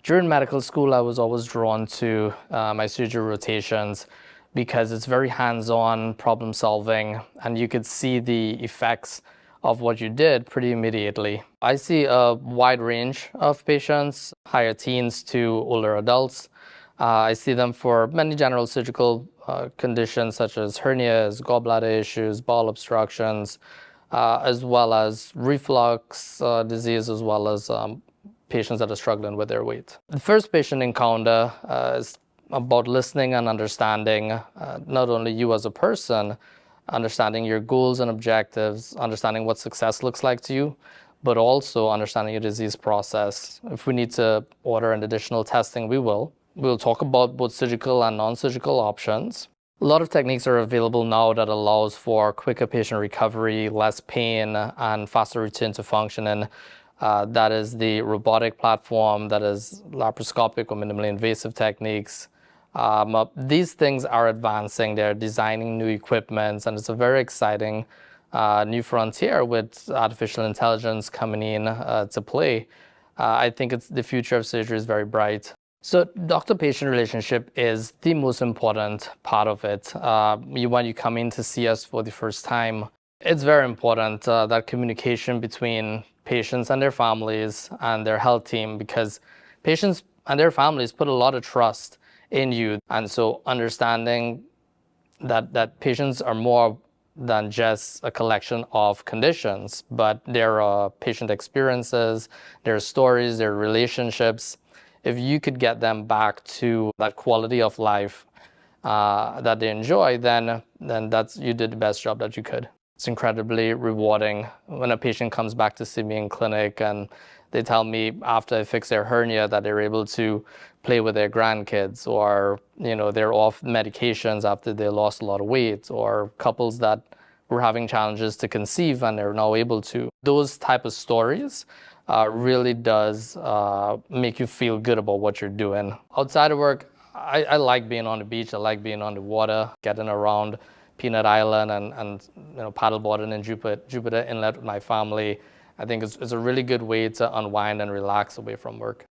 During medical school, I was always drawn to my surgery rotations because it's very hands-on problem solving, and you could see the effects of what you did pretty immediately. I see a wide range of patients, higher teens to older adults. I see them for many general surgical conditions such as hernias, gallbladder issues, bowel obstructions, as well as reflux disease, as well as patients that are struggling with their weight. The first patient encounter is about listening and understanding not only you as a person, understanding your goals and objectives, understanding what success looks like to you, but also understanding your disease process. If we need to order an additional testing, we will. We'll talk about both surgical and non-surgical options. A lot of techniques are available now that allows for quicker patient recovery, less pain, and faster return to function. That is the robotic platform, that is laparoscopic or minimally invasive techniques. These things are advancing. They're designing new equipments, and it's a very exciting new frontier with artificial intelligence coming in to play. I think the future of surgery is very bright. So doctor-patient relationship is the most important part of it. When you come in to see us for the first time, it's very important that communication between patients and their families and their health team, because patients and their families put a lot of trust in you. And so understanding that patients are more than just a collection of conditions, but there are patient experiences, their stories, their relationships. If you could get them back to that quality of life that they enjoy, then you did the best job that you could. It's incredibly rewarding when a patient comes back to see me in clinic and they tell me after I fix their hernia that they're able to play with their grandkids, or they're off medications after they lost a lot of weight, or couples that were having challenges to conceive and they're now able to. Those type of stories really does make you feel good about what you're doing. Outside of work, I like being on the beach. I like being on the water, getting around Peanut Island and paddleboarding in Jupiter Inlet with my family. I think it's a really good way to unwind and relax away from work.